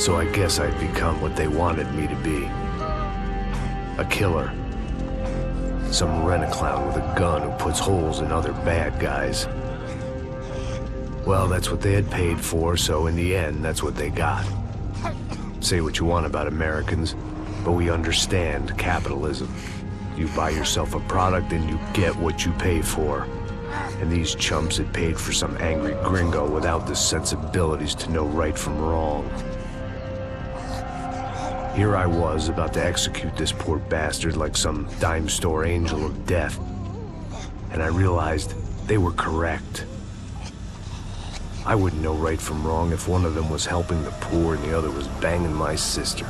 So I guess I'd become what they wanted me to be. A killer. Some rent-a-clown with a gun who puts holes in other bad guys. Well, that's what they had paid for, so in the end, that's what they got. Say what you want about Americans, but we understand capitalism. You buy yourself a product and you get what you pay for. And these chumps had paid for some angry gringo without the sensibilities to know right from wrong. Here I was, about to execute this poor bastard like some dime store angel of death. And I realized they were correct. I wouldn't know right from wrong if one of them was helping the poor and the other was banging my sister.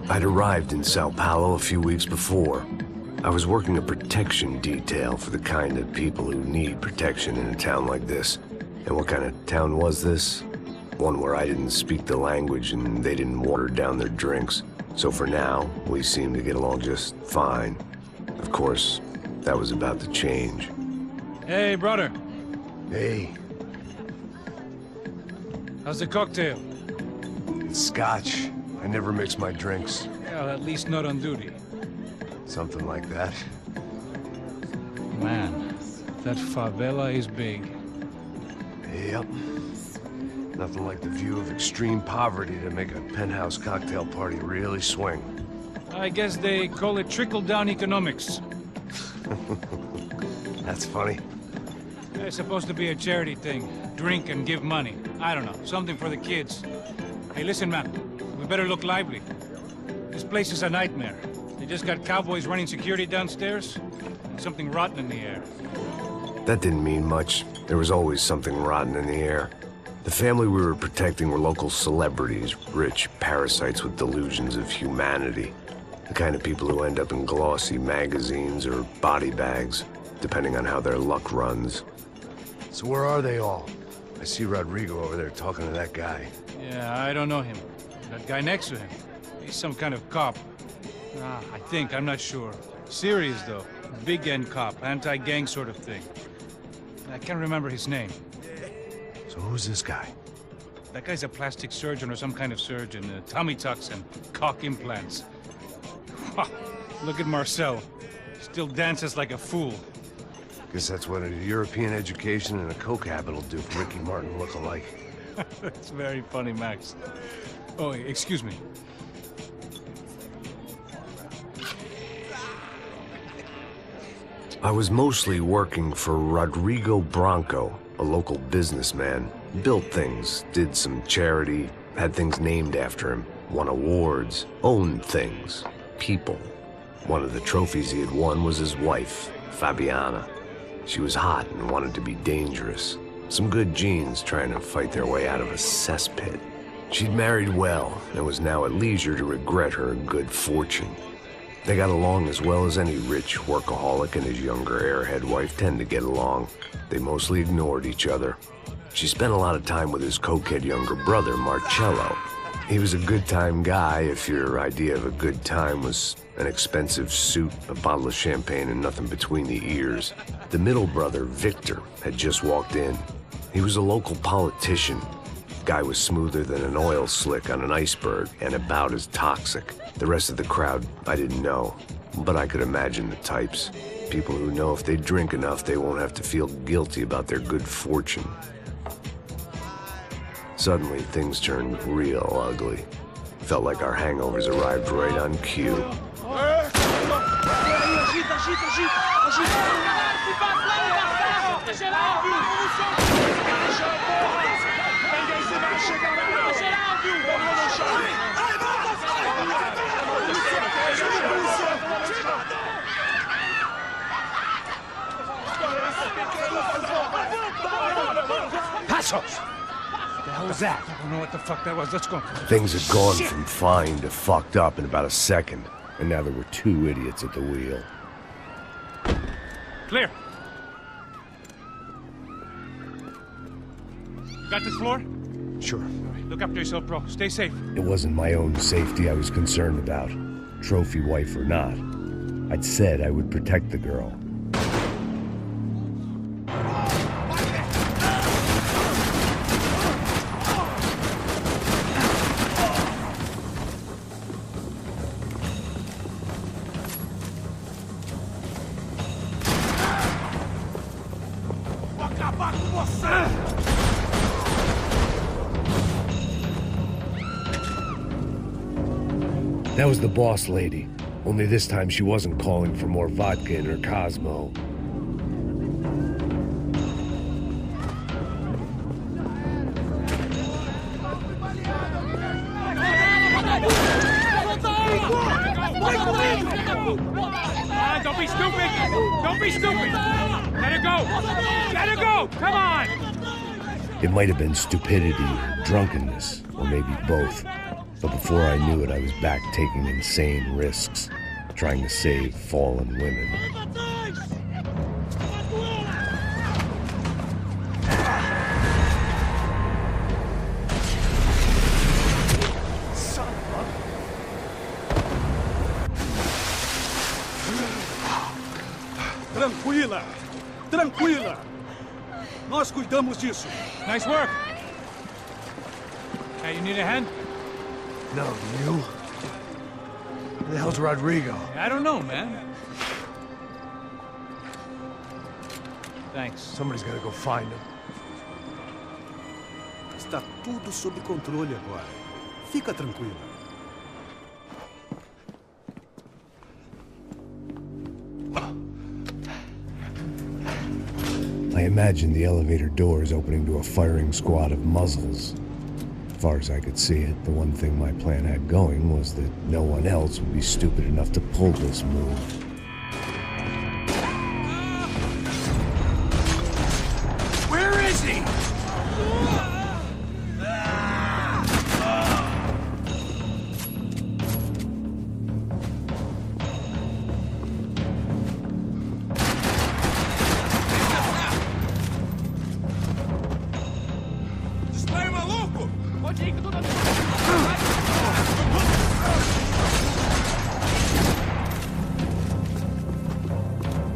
I'd arrived in Sao Paulo a few weeks before. I was working a protection detail for the kind of people who need protection in a town like this. And what kind of town was this? One where I didn't speak the language and they didn't water down their drinks. So for now, we seemed to get along just fine. Of course, that was about to change. Hey, brother. Hey. How's the cocktail? It's scotch. I never mix my drinks. Well, at least not on duty. Something like that. Man, that favela is big. Yep. Nothing like the view of extreme poverty to make a penthouse cocktail party really swing. I guess they call it trickle-down economics. That's funny. It's supposed to be a charity thing. Drink and give money. I don't know, something for the kids. Hey, listen, man. We better look lively. This place is a nightmare. They just got cowboys running security downstairs, and something rotten in the air. That didn't mean much. There was always something rotten in the air. The family we were protecting were local celebrities, rich parasites with delusions of humanity. The kind of people who end up in glossy magazines or body bags, depending on how their luck runs. So where are they all? I see Rodrigo over there talking to that guy. Yeah, I don't know him. That guy next to him, he's some kind of cop. I think, I'm not sure. Serious, though. Big-end cop, anti-gang sort of thing. I can't remember his name. So who's this guy? That guy's a plastic surgeon or some kind of surgeon. Tummy tucks and cock implants. Look at Marcel. Still dances like a fool. Guess that's what a European education and a coke habit will do for Ricky Martin look-alike. That's very funny, Max. Oh, excuse me. I was mostly working for Rodrigo Branco, a local businessman. Built things, did some charity, had things named after him, won awards, owned things, people. One of the trophies he had won was his wife, Fabiana. She was hot and wanted to be dangerous. Some good genes trying to fight their way out of a cesspit. She'd married well and was now at leisure to regret her good fortune. They got along as well as any rich workaholic and his younger airhead wife tend to get along. They mostly ignored each other. She spent a lot of time with his cokehead younger brother, Marcello. He was a good-time guy if your idea of a good time was an expensive suit, a bottle of champagne, and nothing between the ears. The middle brother, Victor, had just walked in. He was a local politician. Guy was smoother than an oil slick on an iceberg and about as toxic. The rest of the crowd, I didn't know, but I could imagine the types. People who know if they drink enough, they won't have to feel guilty about their good fortune. Suddenly, things turned real ugly. Felt like our hangovers arrived right on cue. Passos! What the hell was that? I don't know what the fuck that was. Let's go. Things had gone from fine to fucked up in about a second, and now there were two idiots at the wheel. Clear. Got this floor? Sure. Look after yourself, bro. Stay safe. It wasn't my own safety I was concerned about, trophy wife or not. I'd said I would protect the girl. That was the boss lady. Only this time she wasn't calling for more vodka in her Cosmo. Don't be stupid! Don't be stupid! Let her go! Let her go! Come on! It might have been stupidity or drunkenness, or maybe both. But before I knew it, I was back taking insane risks, trying to save fallen women. Tranquila! Tranquila! Nós cuidamos disso. Nice work! Hey, you need a hand? No, do you? Where the hell's Rodrigo? I don't know, man. Thanks. Somebody's gotta go find him. Está tudo sob controle agora. Fica tranquila. I imagined the elevator doors opening to a firing squad of muzzles. As far as I could see it, the one thing my plan had going was that no one else would be stupid enough to pull this move. Where is he?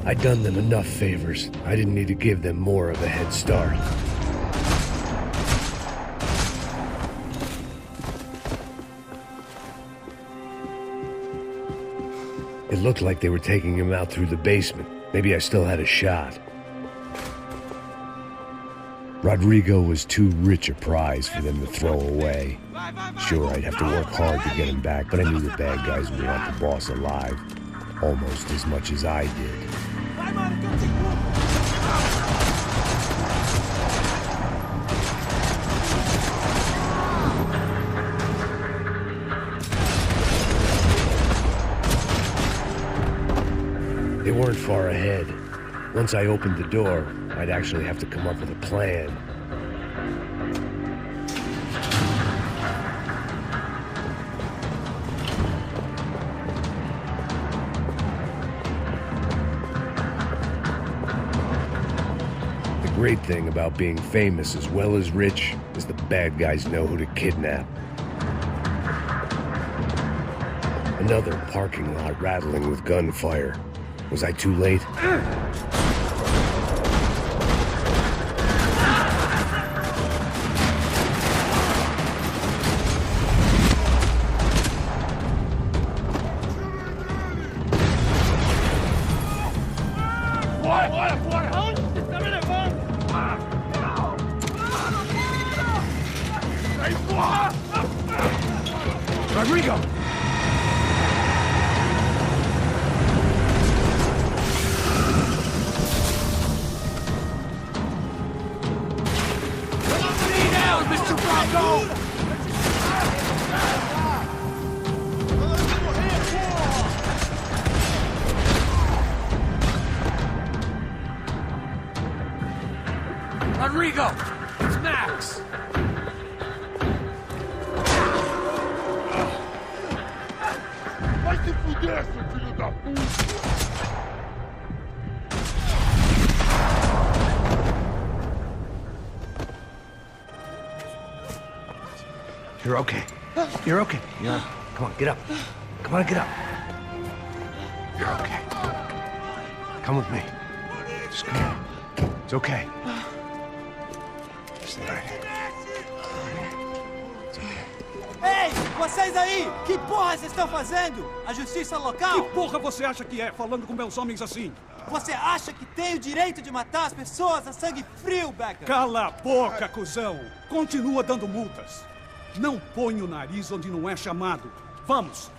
I'd done them enough favors. I didn't need to give them more of a head start. It looked like they were taking him out through the basement. Maybe I still had a shot. Rodrigo was too rich a prize for them to throw away. Sure, I'd have to work hard to get him back, but I knew the bad guys would want the boss alive. Almost as much as I did. They weren't far ahead. Once I opened the door, I'd actually have to come up with a plan. The great thing about being famous as well as rich is the bad guys know who to kidnap. Another parking lot rattling with gunfire. Was I too late? Rodrigo! Rodrigo! It's Max! Vai se fuder, seu filho da puta! You're okay. You're okay. Yeah. Come on, get up. Come on, get up. You're okay. Come with me. Just come on. It's okay. Stay right here. Ei, vocês aí! Que porra vocês estão fazendo? A justiça local? Que porra você acha que é, falando com meus homens assim? Você acha que tem o direito de matar as pessoas a sangue frio, Becker? Cala a boca, cuzão! Continua dando multas. Não põe o nariz onde não é chamado. Vamos!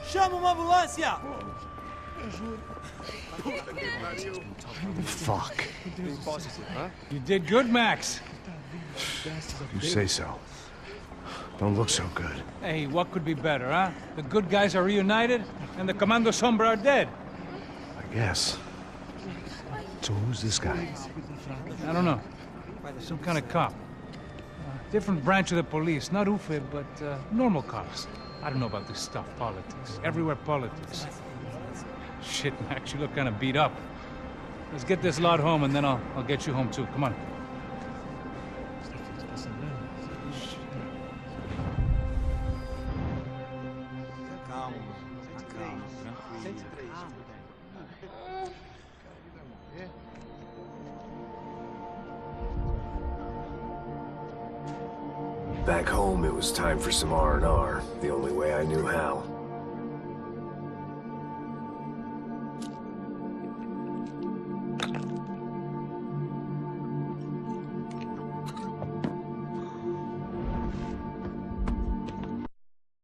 Chama uma ambulância! Fuck. You did good, Max. You say so. Don't look so good. Hey, what could be better, huh? The good guys are reunited, and the Commando Sombra are dead. I guess. So who's this guy? I don't know. Some kind of cop. Different branch of the police. Not UFE, but normal cops. I don't know about this stuff. Politics. Everywhere politics. Shit, Max, you look kind of beat up. Let's get this lot home, and then I'll get you home, too. Come on. Back home, it was time for some R&R, the only way I knew how.